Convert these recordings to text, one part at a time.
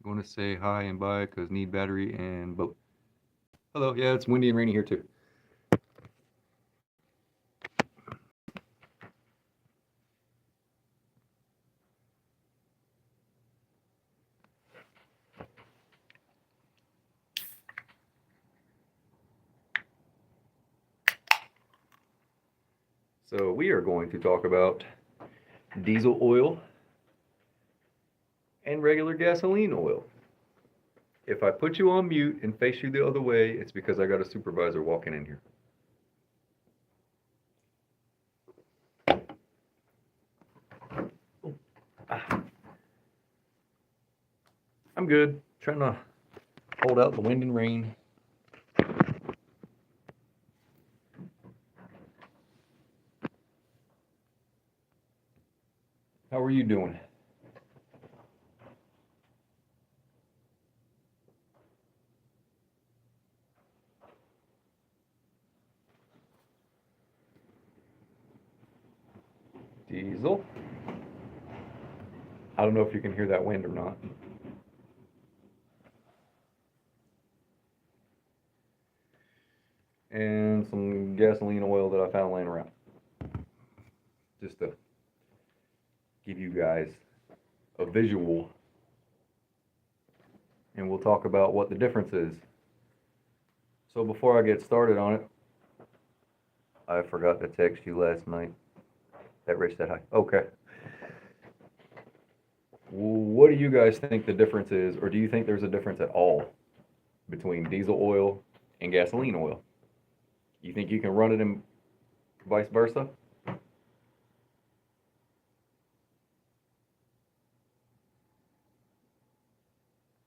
Going to say hi and bye because need battery and boat. Hello, yeah, it's windy and rainy here too. So we are going to talk about diesel oil and regular gasoline oil. If I put you on mute and face you the other way, it's because I got a supervisor walking in here. I'm good. Trying to hold out the wind and rain. How are you doing? Diesel. I don't know if you can hear that wind or not. And some gasoline oil that I found laying around. Just to give you guys a visual. And we'll talk about what the difference is. So before I get started on it, I forgot to text you last night. That Rich said hi. Okay. What do you guys think the difference is, or do you think there's a difference at all between diesel oil and gasoline oil? You think you can run it and vice versa?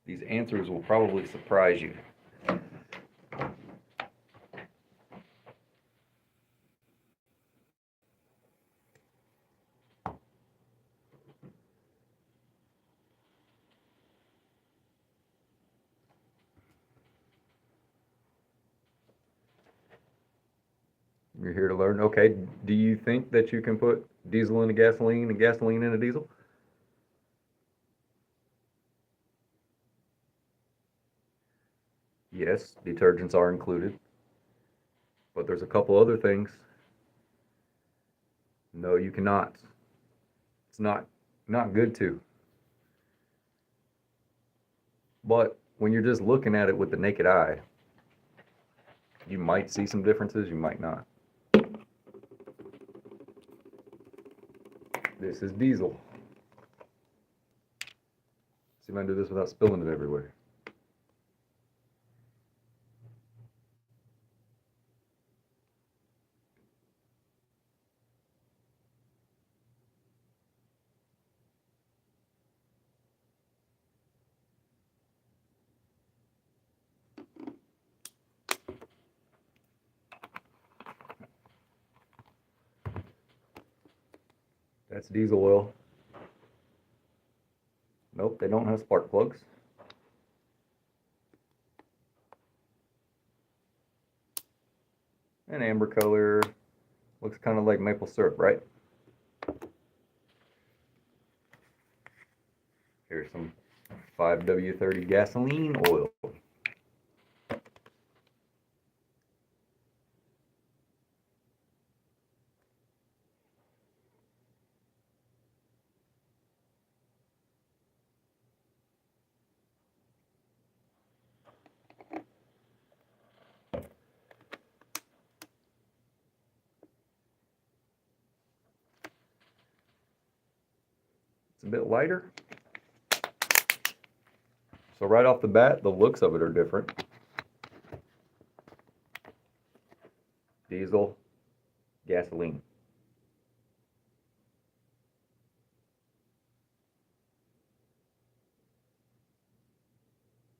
These answers will probably surprise you. You're here to learn. Okay. Do you think that you can put diesel into gasoline and gasoline into diesel? Yes, detergents are included, but there's a couple other things. No, you cannot. It's not good to. But when you're just looking at it with the naked eye, you might see some differences, you might not. This is diesel. See if I can do this without spilling it everywhere. That's diesel oil. Nope, they don't have spark plugs. An amber color. Looks kind of like maple syrup, right? Here's some 5W30 gasoline oil. It's a bit lighter. So right off the bat, the looks of it are different. Diesel, gasoline.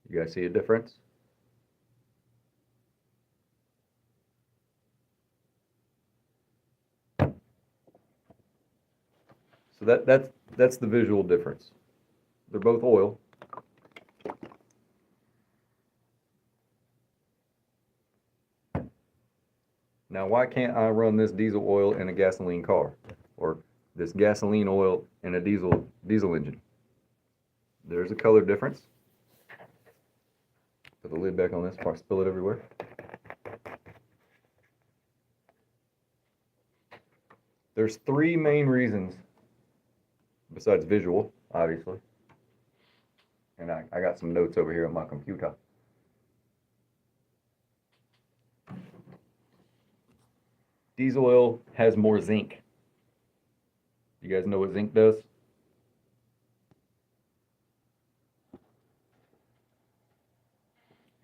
You guys see a difference? So that's the visual difference. They're both oil. Now, why can't I run this diesel oil in a gasoline car, or this gasoline oil in a diesel engine? There's a color difference. Put the lid back on this before I spill it everywhere. There's three main reasons, besides visual, obviously. And I got some notes over here on my computer. Diesel oil has more zinc. You guys know what zinc does?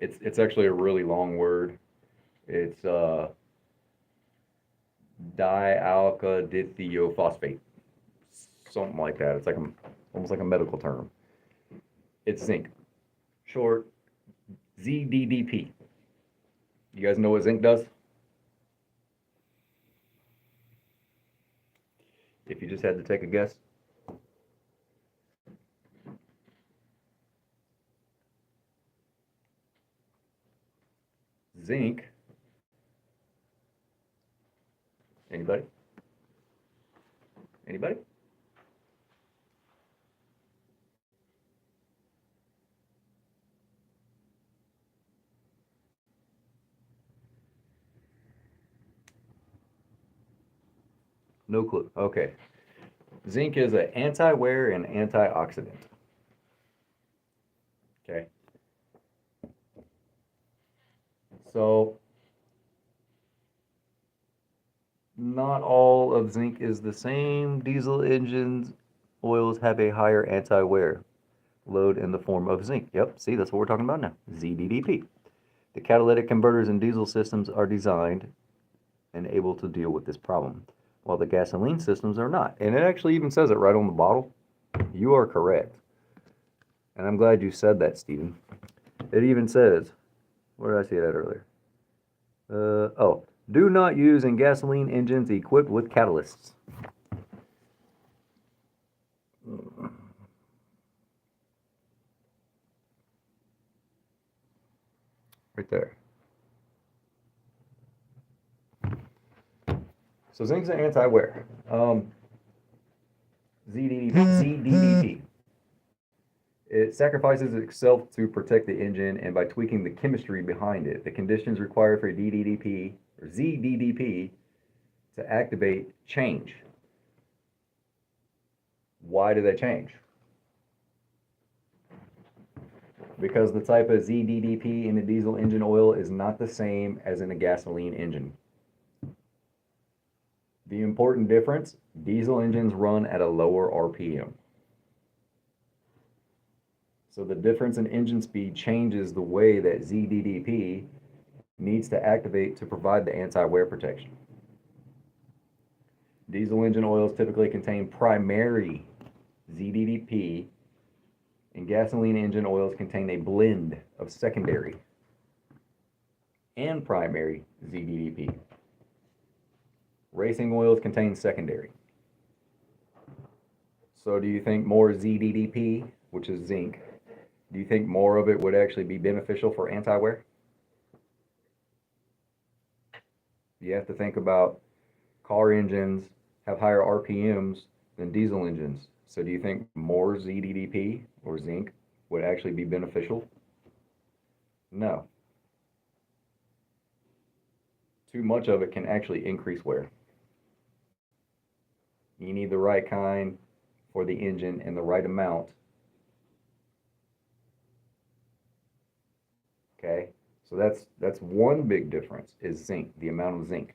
It's actually a really long word. It's dialkylithiophosphate, something like that. It's like almost like a medical term. It's zinc, short ZDDP. You guys know what zinc does? If you just had to take a guess. Zinc. Anybody? Anybody? No clue. Okay. Zinc is an anti-wear and antioxidant. Okay. So not all of zinc is the same. Diesel engines oils have a higher anti-wear load in the form of zinc. Yep, see, that's what we're talking about now. ZDDP. The catalytic converters in diesel systems are designed and able to deal with this problem, while the gasoline systems are not. And it actually even says it right on the bottle. You are correct. And I'm glad you said that, Stephen. It even says, where did I see that earlier? Do not use in gasoline engines equipped with catalysts. Right there. So zinc's an anti-wear. ZDDP. It sacrifices itself to protect the engine, and by tweaking the chemistry behind it, the conditions required for DDDP or ZDDP to activate change. Why do they change? Because the type of ZDDP in a diesel engine oil is not the same as in a gasoline engine. The important difference, diesel engines run at a lower RPM. So the difference in engine speed changes the way that ZDDP needs to activate to provide the anti-wear protection. Diesel engine oils typically contain primary ZDDP, and gasoline engine oils contain a blend of secondary and primary ZDDP. Racing oils contain secondary. So do you think more ZDDP, which is zinc, do you think more of it would actually be beneficial for anti-wear? You have to think about car engines have higher RPMs than diesel engines. So do you think more ZDDP or zinc would actually be beneficial? No. Too much of it can actually increase wear. You need the right kind for the engine and the right amount. Okay, so that's one big difference is zinc, the amount of zinc,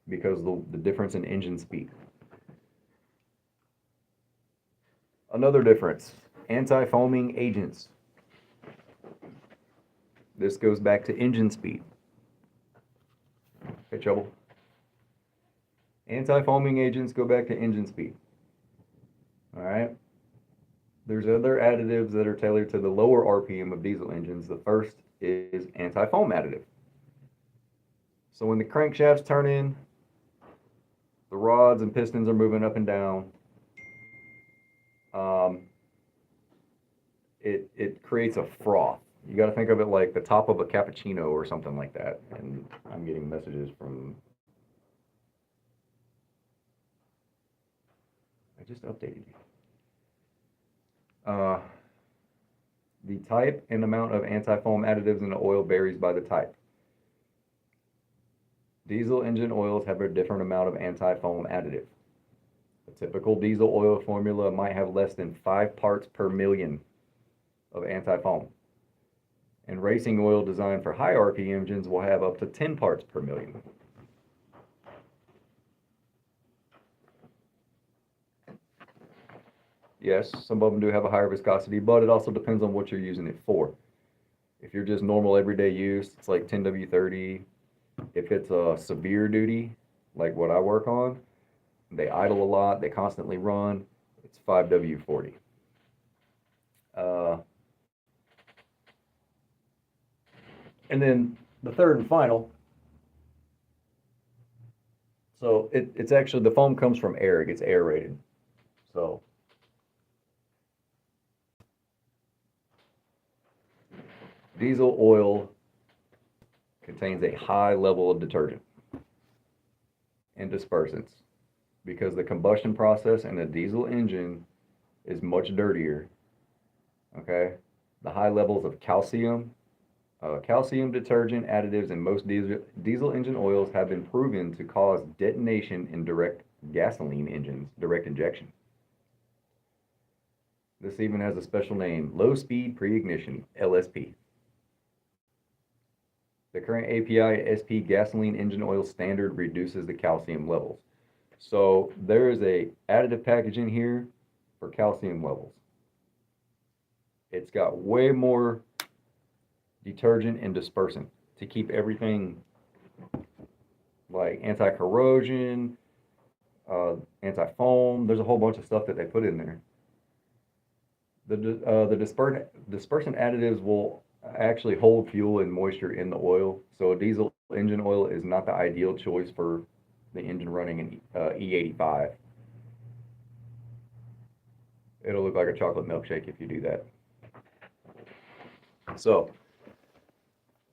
because the difference in engine speed. Another difference, anti-foaming agents. This goes back to engine speed. Okay, trouble. Anti-foaming agents go back to engine speed. All right. There's other additives that are tailored to the lower RPM of diesel engines. The first is anti-foam additive. So when the crankshaft's turning, the rods and pistons are moving up and down. It creates a froth. You got to think of it like the top of a cappuccino or something like that. And I'm getting messages from. I just updated you. The type and amount of anti-foam additives in the oil varies by the type. Diesel engine oils have a different amount of anti-foam additive. A typical diesel oil formula might have less than 5 parts per million of anti-foam. And racing oil designed for high RPM engines will have up to 10 parts per million. Yes, some of them do have a higher viscosity, but it also depends on what you're using it for. If you're just normal everyday use, it's like 10W30. If it's a severe duty, like what I work on, they idle a lot, they constantly run, it's 5W40. And then the third and final, so it's actually, the foam comes from air, it gets aerated. So diesel oil contains a high level of detergent and dispersants because the combustion process in a diesel engine is much dirtier. Okay, the high levels of calcium, calcium detergent additives in most diesel engine oils have been proven to cause detonation in direct gasoline engines, direct injection. This even has a special name, low speed pre-ignition, LSP. The current API SP gasoline engine oil standard reduces the calcium levels. So there is a additive package in here for calcium levels. It's got way more detergent and dispersant to keep everything like anti-corrosion, anti-foam. There's a whole bunch of stuff that they put in there. The dispersant additives will actually hold fuel and moisture in the oil. So a diesel engine oil is not the ideal choice for the engine running an E85. It'll look like a chocolate milkshake if you do that. So,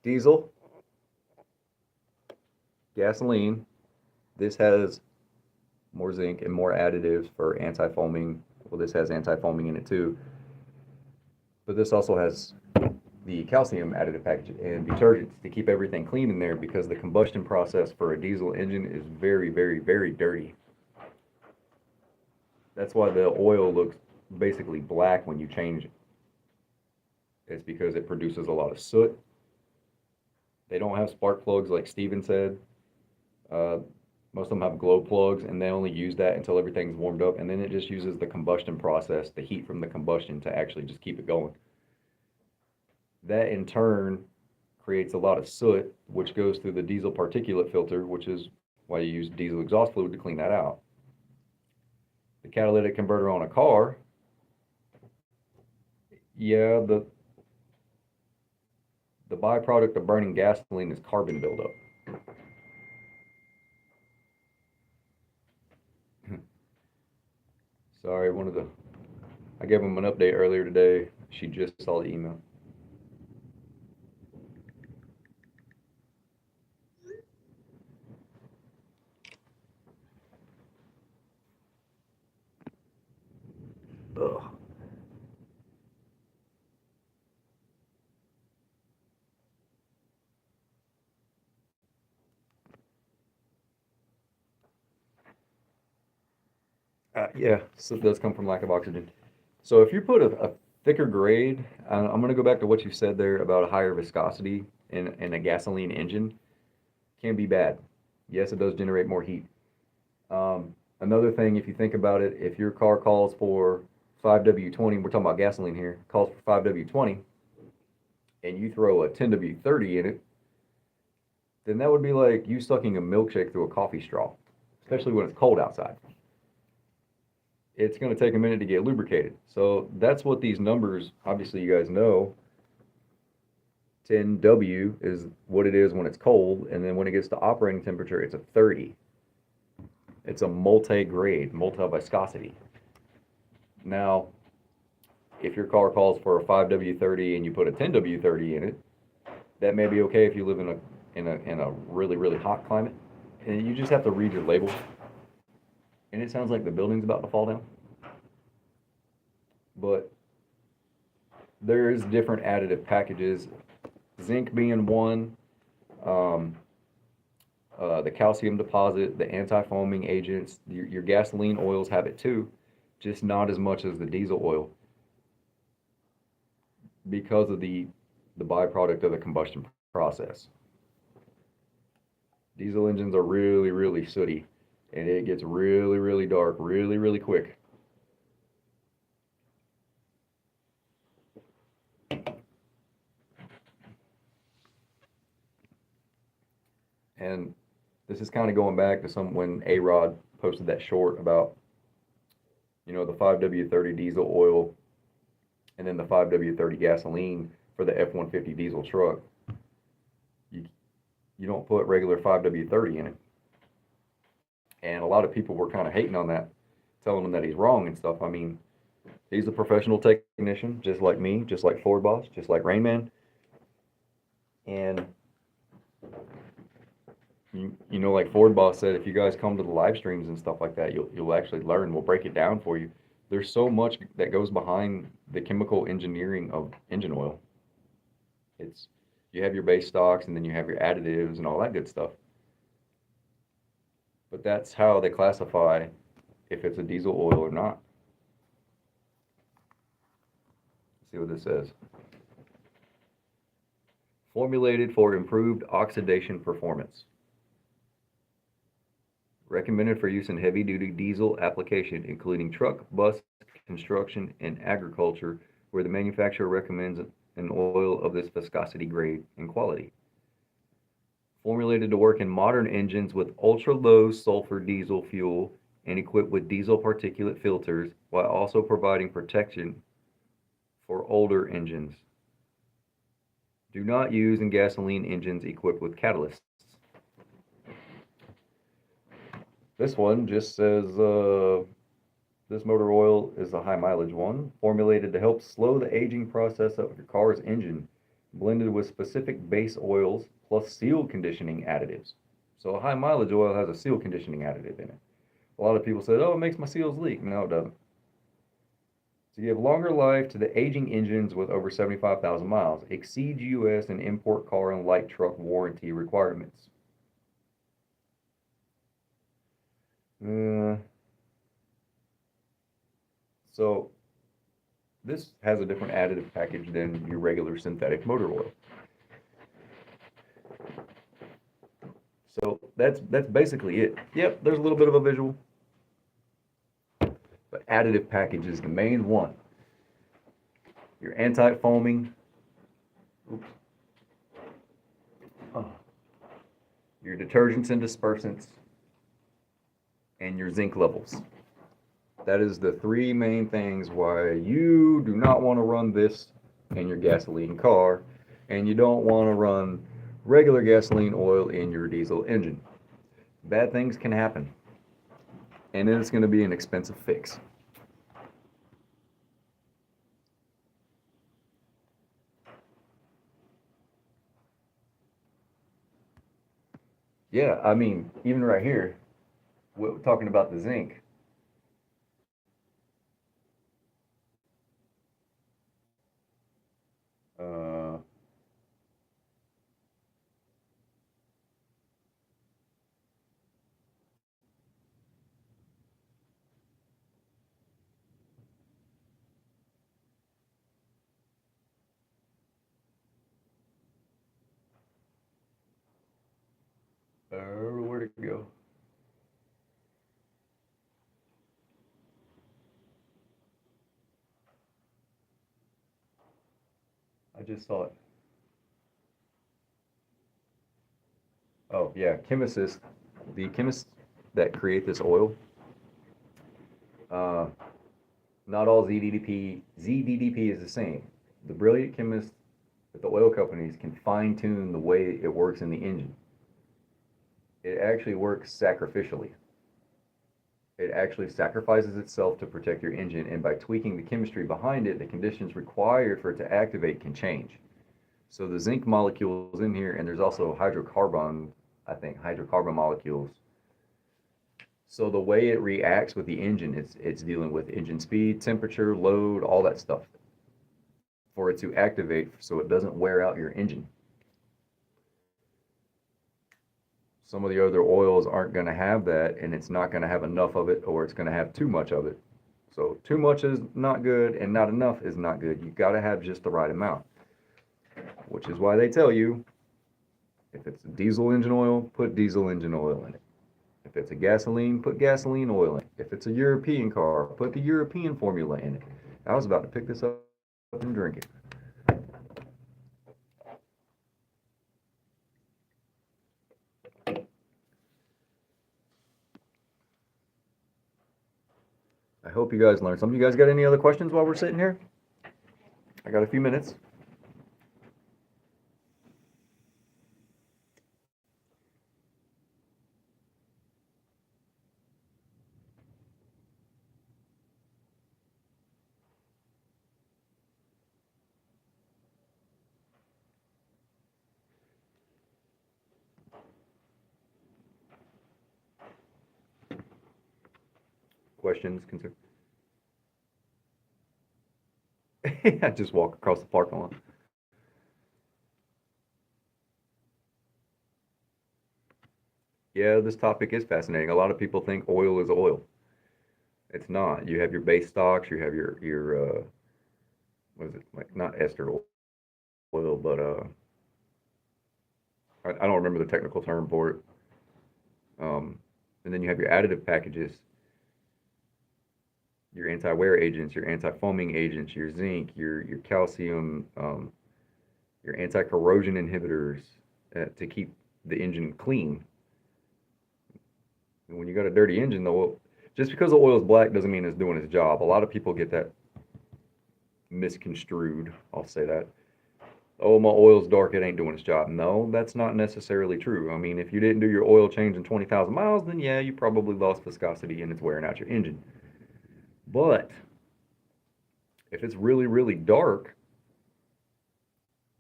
diesel, gasoline, this has more zinc and more additives for anti-foaming. Well, this has anti-foaming in it too. But this also has the calcium additive package and detergents to keep everything clean in there because the combustion process for a diesel engine is very, very, very dirty. That's why the oil looks basically black when you change it. It's because it produces a lot of soot. They don't have spark plugs like Steven said. Most of them have glow plugs, and they only use that until everything's warmed up, and then it just uses the combustion process, the heat from the combustion, to actually just keep it going. That in turn creates a lot of soot, which goes through the diesel particulate filter, which is why you use diesel exhaust fluid to clean that out. The catalytic converter on a car, yeah, the byproduct of burning gasoline is carbon buildup. Sorry, I gave him an update earlier today. She just saw the email. Ugh. Yeah, so it does come from lack of oxygen. So if you put a thicker grade, I'm going to go back to what you said there about a higher viscosity in a gasoline engine, can be bad. Yes, it does generate more heat. Another thing, if you think about it, if your car calls for 5W20, we're talking about gasoline here, calls for 5W20, and you throw a 10W30 in it, then that would be like you sucking a milkshake through a coffee straw, especially when it's cold outside. It's going to take a minute to get lubricated. So that's what these numbers, obviously you guys know, 10W is what it is when it's cold, and then when it gets to operating temperature, it's a 30. It's a multi-grade, multi-viscosity. Now, if your car calls for a 5W30 and you put a 10W30 in it, that may be okay if you live in a really, really hot climate. And you just have to read your label. And it sounds like the building's about to fall down. But There's different additive packages, zinc being one, um, the calcium deposit, the anti-foaming agents. Your gasoline oils have it too, just not as much as the diesel oil because of the byproduct of the combustion process. Diesel engines are really, really sooty, and it gets really, really dark really, really quick. And this is kind of going back to some when A-Rod posted that short about, the 5W30 diesel oil and then the 5W30 gasoline for the F-150 diesel truck. You, you don't put regular 5W30 in it. And a lot of people were kind of hating on that, telling him that he's wrong and stuff. I mean, he's a professional technician, just like me, just like Ford Boss, just like Rain Man. And like Ford Boss said, if you guys come to the live streams and stuff like that, you'll actually learn. We'll break it down for you. There's so much that goes behind the chemical engineering of engine oil. It's You have your base stocks and then you have your additives and all that good stuff. But that's how they classify if it's a diesel oil or not. Let's see what this says. Formulated for improved oxidation performance. Recommended for use in heavy-duty diesel application, including truck, bus, construction, and agriculture, where the manufacturer recommends an oil of this viscosity, grade, and quality. Formulated to work in modern engines with ultra-low sulfur diesel fuel and equipped with diesel particulate filters, while also providing protection for older engines. Do not use in gasoline engines equipped with catalysts. This one just says this motor oil is a high mileage one, formulated to help slow the aging process of your car's engine, blended with specific base oils plus seal conditioning additives. So a high mileage oil has a seal conditioning additive in it. A lot of people said, oh, it makes my seals leak. No, it doesn't. To give longer life to the aging engines with over 75,000 miles, exceeds U.S. and import car and light truck warranty requirements. So this has a different additive package than your regular synthetic motor oil. So that's basically it. Yep, there's a little bit of a visual, but additive package is the main one. Your anti-foaming, your detergents and dispersants, and your zinc levels. That is the three main things why you do not want to run this in your gasoline car, and you don't want to run regular gasoline oil in your diesel engine. Bad things can happen, and then it's going to be an expensive fix. Yeah, I mean, even right here, we're talking about the zinc. Uh, where'd it go? I just saw it. Oh, yeah, the chemists that create this oil, uh, not all ZDDP is the same. The brilliant chemists at the oil companies can fine tune the way it works in the engine. It actually works sacrificially. It actually sacrifices itself to protect your engine, and by tweaking the chemistry behind it, the conditions required for it to activate can change. So the zinc molecules in here, and there's also hydrocarbon molecules. So the way it reacts with the engine, it's dealing with engine speed, temperature, load, all that stuff. for it to activate so it doesn't wear out your engine. Some of the other oils aren't going to have that, and it's not going to have enough of it, or it's going to have too much of it. So too much is not good, and not enough is not good. You've got to have just the right amount, which is why they tell you, if it's a diesel engine oil, put diesel engine oil in it. If it's a gasoline, put gasoline oil in it. If it's a European car, put the European formula in it. I was about to pick this up and drink it. I hope you guys learned. Some of you guys got any other questions while we're sitting here? I got a few minutes. Questions, concerns? I just walk across the parking lot. Yeah, this topic is fascinating. A lot of people think oil is oil. It's not. You have your base stocks. You have your what is it, like, not ester oil, but I don't remember the technical term for it. And then you have your additive packages, your anti-wear agents, your anti-foaming agents, your zinc, your calcium, your anti-corrosion inhibitors to keep the engine clean. And when you got a dirty engine, though, just because the oil is black doesn't mean it's doing its job. A lot of people get that misconstrued. I'll say that. Oh, my oil's dark, it ain't doing its job. No, that's not necessarily true. I mean, if you didn't do your oil change in 20,000 miles, then yeah, you probably lost viscosity and it's wearing out your engine. But if it's really, really dark,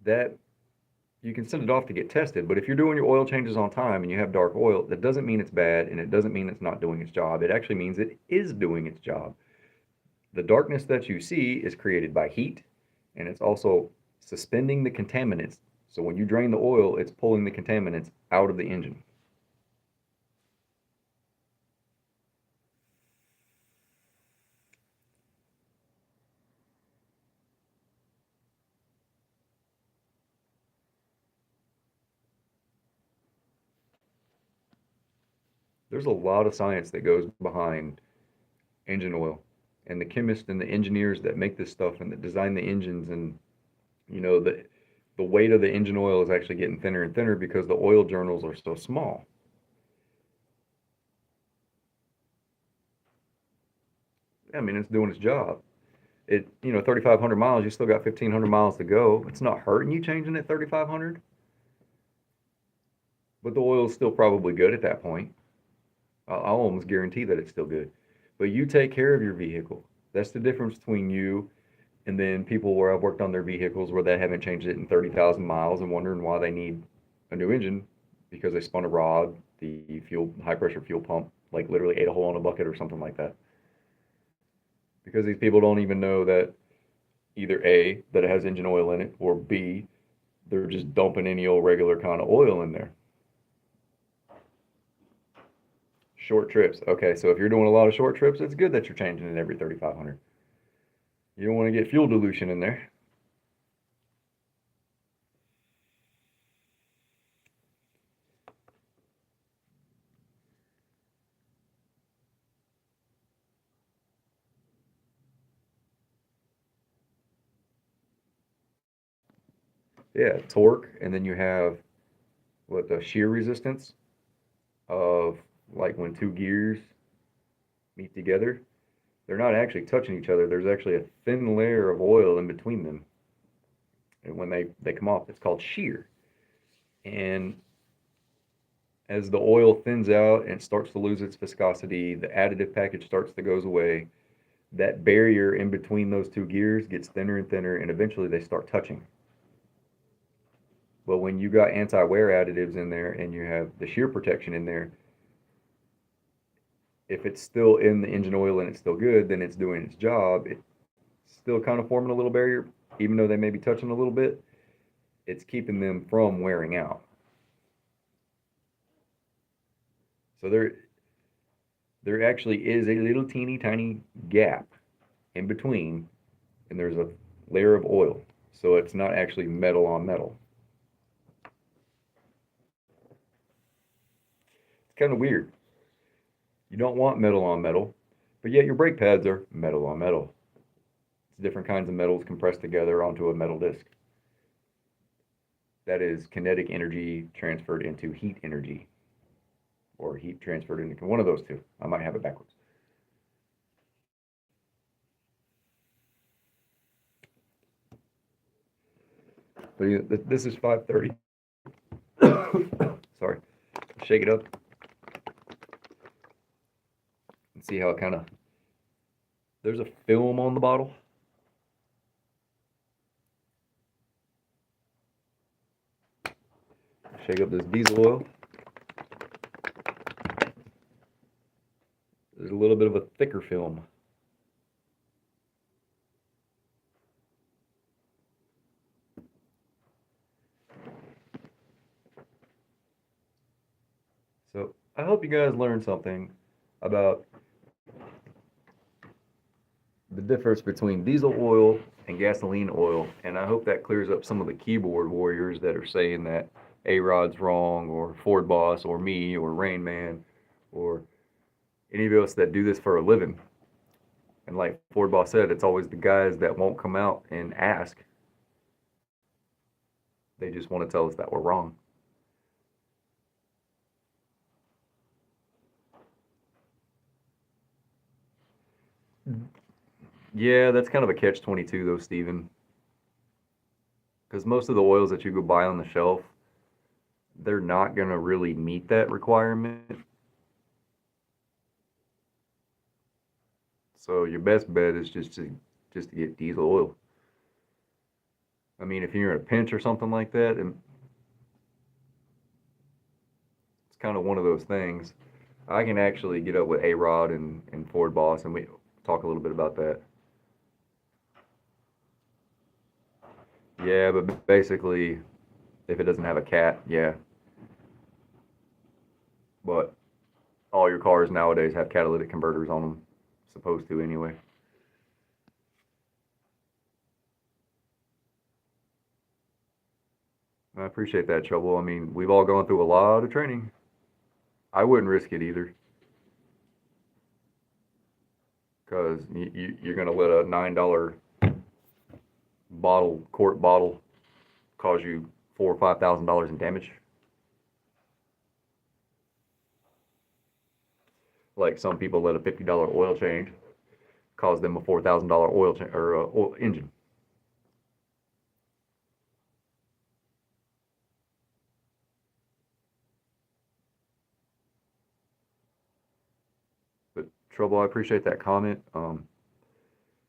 that you can send it off to get tested. But if you're doing your oil changes on time and you have dark oil, that doesn't mean it's bad, and it doesn't mean it's not doing its job. It actually means it is doing its job. The darkness that you see is created by heat, and it's also suspending the contaminants. So when you drain the oil, it's pulling the contaminants out of the engine. There's a lot of science that goes behind engine oil, and the chemists and the engineers that make this stuff and that design the engines, and the weight of the engine oil is actually getting thinner and thinner because the oil journals are so small. I mean, it's doing its job. 3,500 miles, you still got 1,500 miles to go. It's not hurting you changing it 3,500, but the oil is still probably good at that point. I'll almost guarantee that it's still good. But you take care of your vehicle. That's the difference between you and then people where I've worked on their vehicles where they haven't changed it in 30,000 miles and wondering why they need a new engine because they spun a rod, the high pressure fuel pump, like literally ate a hole in a bucket or something like that. Because these people don't even know that either A, that it has engine oil in it, or B, they're just dumping any old regular kind of oil in there. Short trips. Okay, so if you're doing a lot of short trips, it's good that you're changing it every 3,500. You don't want to get fuel dilution in there. Yeah, torque, and then you have the shear resistance of like when two gears meet together. They're not actually touching each other. There's actually a thin layer of oil in between them. And when they come off, it's called shear. And as the oil thins out and starts to lose its viscosity, the additive package starts to goes away. That barrier in between those two gears gets thinner and thinner, and eventually they start touching. But when you got anti-wear additives in there and you have the shear protection in there, if it's still in the engine oil and it's still good, then it's doing its job. It's still kind of forming a little barrier, even though they may be touching a little bit, it's keeping them from wearing out. So there actually is a little teeny tiny gap in between, and there's a layer of oil. So it's not actually metal on metal. It's kind of weird. You don't want metal on metal, but yet your brake pads are metal on metal. It's different kinds of metals compressed together onto a metal disc. That is kinetic energy transferred into heat energy, or heat transferred into one of those two. I might have it backwards. But this is 530. Sorry. Shake it up and see how it kind of. There's a film on the bottle. Shake up this diesel oil. There's a little bit of a thicker film. So I hope you guys learned something about the difference between diesel oil and gasoline oil, and I hope that clears up some of the keyboard warriors that are saying that A-Rod's wrong, or Ford Boss, or me, or Rain Man, or any of us that do this for a living. And like Ford Boss said, it's always the guys that won't come out and ask. They just want to tell us that we're wrong. Yeah, that's kind of a catch-22 though, Steven. Because most of the oils that you go buy on the shelf, they're not going to really meet that requirement. So your best bet is just to get diesel oil. I mean, if you're in a pinch or something like that, and it's kind of one of those things. I can actually get up with A-Rod and Ford Boss, and we talk a little bit about that. Yeah, but basically, if it doesn't have a cat, yeah. But all your cars nowadays have catalytic converters on them, supposed to anyway. I appreciate that, Trouble. I mean, we've all gone through a lot of training. I wouldn't risk it either, because you're going to let a $9 quart bottle, cause you $4,000 or $5,000 in damage. Like some people let a $50 oil change cause them a $4,000 oil or oil engine. But Trouble, I appreciate that comment.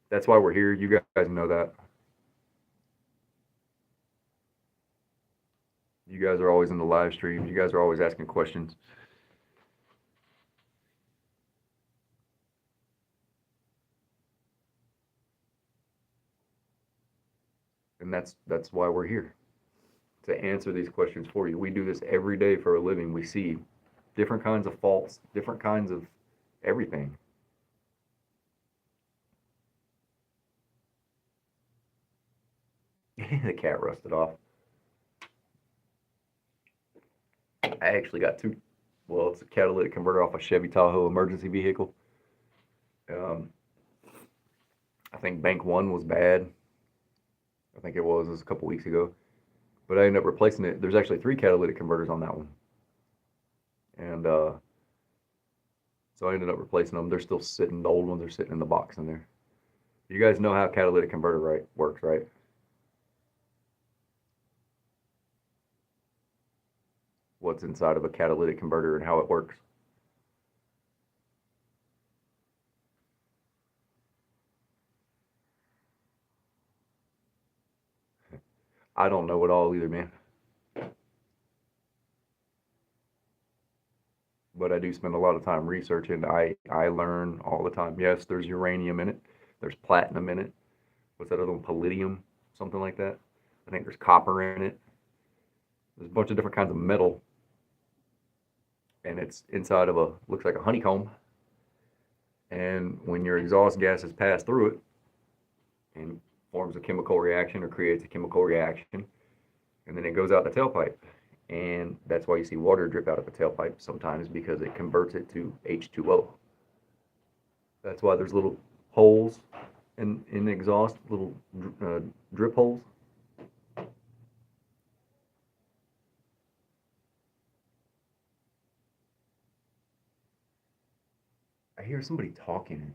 That's why we're here. You guys know that. You guys are always in the live streams. You guys are always asking questions. And that's why we're here, to answer these questions for you. We do this every day for a living. We see different kinds of faults, different kinds of everything. The cat rusted off. I actually got two. Well, it's a catalytic converter off a Chevy Tahoe emergency vehicle. Um, I think bank one was bad. I think it was a couple weeks ago. But I ended up replacing it. There's actually three catalytic converters on that one. And so I ended up replacing them. They're still sitting, the old ones are sitting in the box in there. You guys know how catalytic converter works, right? What's inside of a catalytic converter and how it works. I don't know it all either, man. But I do spend a lot of time researching. I learn all the time. Yes, there's uranium in it. There's platinum in it. What's that other one? Palladium. something like that. I think there's copper in it. There's a bunch of different kinds of metal, and it's inside of a, looks like a honeycomb. And when your exhaust gases pass through it and forms a chemical reaction or creates a chemical reaction, and then it goes out the tailpipe. And that's why you see water drip out of the tailpipe sometimes, because it converts it to H2O. That's why there's little holes in the exhaust, little drip holes. I hear somebody talking.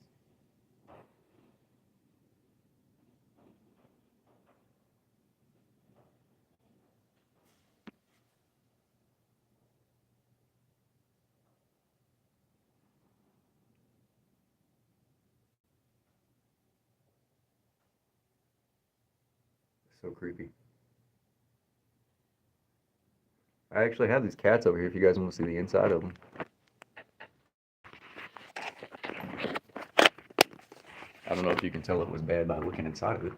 It's so creepy. I actually have these cats over here if you guys want to see the inside of them. I don't know if you can tell it was bad by looking inside of it.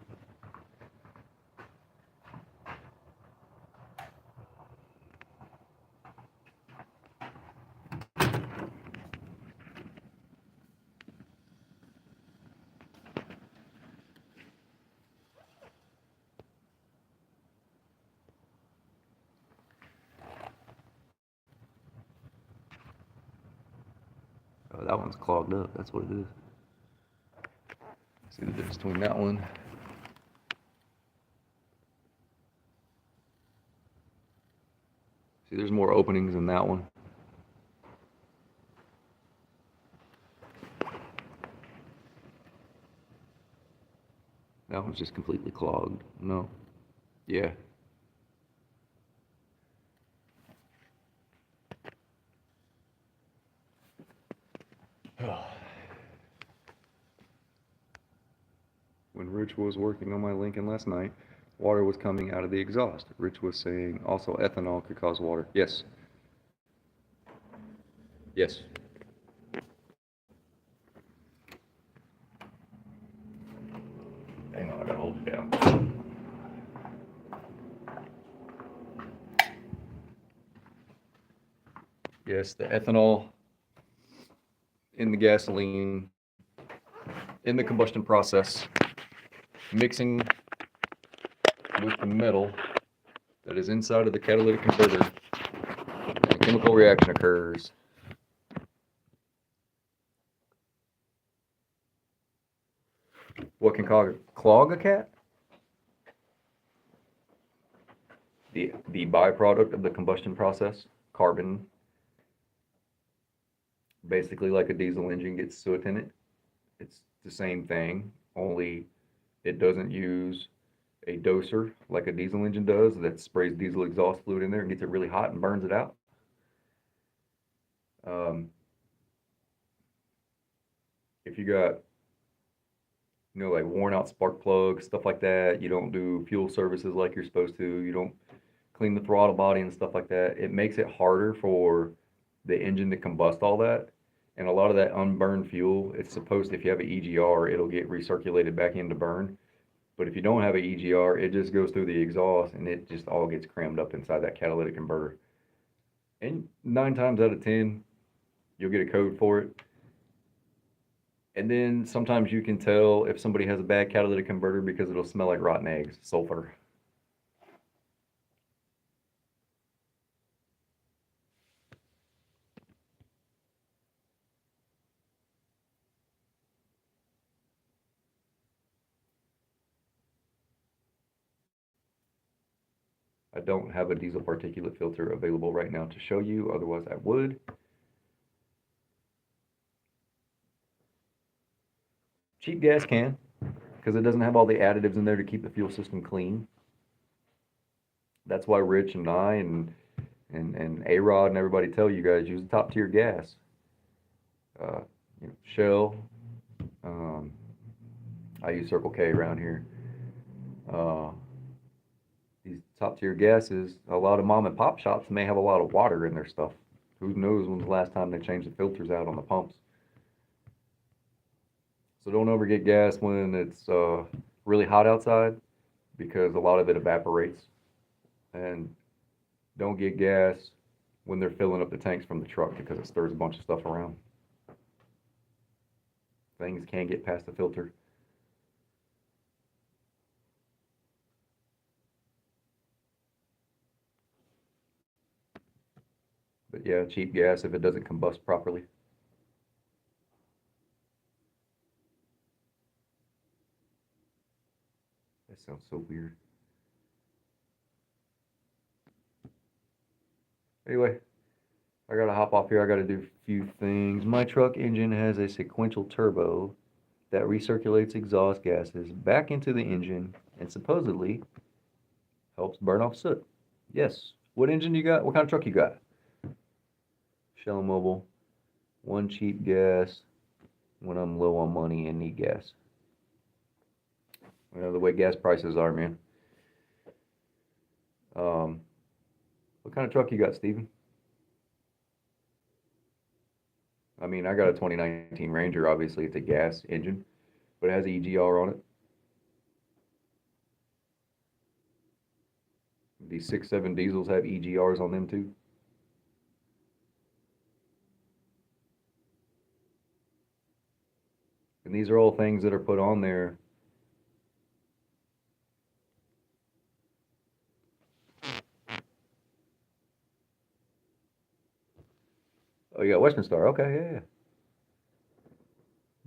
Oh, that one's clogged up. That's what it is. See the difference between that one. See, there's more openings in that one. That one's just completely clogged. No. Yeah. When Rich was working on my Lincoln last night, water was coming out of the exhaust. Rich was saying also ethanol could cause water. Yes. Yes. Hang on, I gotta hold it down. Yes, the ethanol in the gasoline, in the combustion process, mixing with the metal that is inside of the catalytic converter, and a chemical reaction occurs. What can clog a cat? The byproduct of the combustion process, carbon, basically like a diesel engine gets soot in it. It's the same thing, only it doesn't use a doser like a diesel engine does that sprays diesel exhaust fluid in there and gets it really hot and burns it out. If you got, like worn out spark plugs, stuff like that, you don't do fuel services like you're supposed to, you don't clean the throttle body and stuff like that, it makes it harder for the engine to combust all that. And a lot of that unburned fuel, it's supposed to, if you have an EGR, it'll get recirculated back into burn. But if you don't have an EGR, it just goes through the exhaust and it just all gets crammed up inside that catalytic converter. And 9 times out of 10, you'll get a code for it. And then sometimes you can tell if somebody has a bad catalytic converter because it'll smell like rotten eggs, sulfur. I don't have a diesel particulate filter available right now to show you, otherwise I would. Cheap gas can, because it doesn't have all the additives in there to keep the fuel system clean. That's why Rich and I and A-Rod and everybody tell you guys use the top tier gas. Shell. I use Circle K around here. These top tier gases, a lot of mom and pop shops may have a lot of water in their stuff. Who knows when's the last time they changed the filters out on the pumps. So don't ever get gas when it's really hot outside. because a lot of it evaporates. And don't get gas when they're filling up the tanks from the truck because it stirs a bunch of stuff around. Things can't get past the filter. But yeah, cheap gas if it doesn't combust properly. That sounds so weird. Anyway, I gotta hop off here. I gotta do a few things. My truck engine has a sequential turbo that recirculates exhaust gases back into the engine and supposedly helps burn off soot. Yes. What engine you got? What kind of truck you got? Shell Mobile. One cheap gas when I'm low on money and need gas. You know the way gas prices are, man. What kind of truck you got, Steven? I mean, I got a 2019 Ranger. Obviously, it's a gas engine, but it has EGR on it. These 6.7 diesels have EGRs on them too. And these are all things that are put on there. Oh, you got Western Star. Okay, yeah.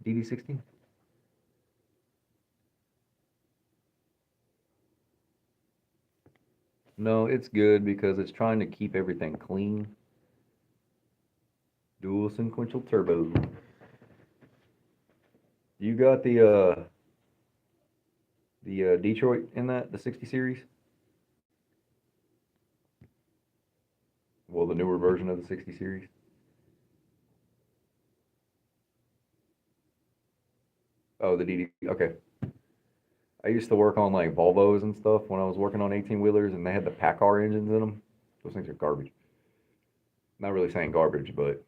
DD16. No, it's good because it's trying to keep everything clean. Dual sequential turbo. You got the Detroit in that, the 60 series? Well, the newer version of the 60 series. Oh, the DD. Okay. I used to work on like Volvos and stuff when I was working on 18 wheelers, and they had the PACCAR engines in them. Those things are garbage. Not really saying garbage, but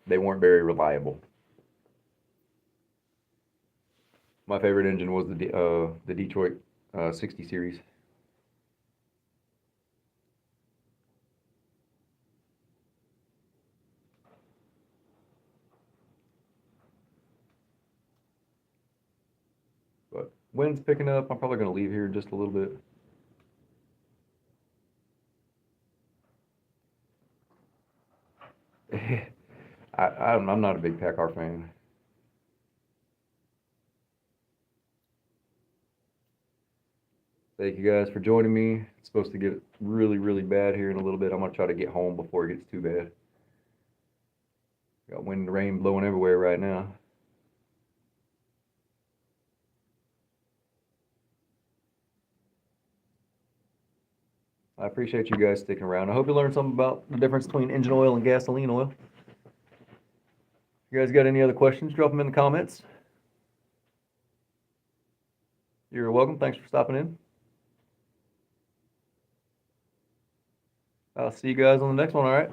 they weren't very reliable. My favorite engine was the Detroit 60 series. But wind's picking up. I'm probably going to leave here in just a little bit. I'm not a big PACCAR fan. Thank you guys for joining me. It's supposed to get really, really bad here in a little bit. I'm going to try to get home before it gets too bad. Got wind and rain blowing everywhere right now. I appreciate you guys sticking around. I hope you learned something about the difference between engine oil and gasoline oil. You guys got any other questions? Drop them in the comments. You're welcome. Thanks for stopping in. I'll see you guys on the next one, all right?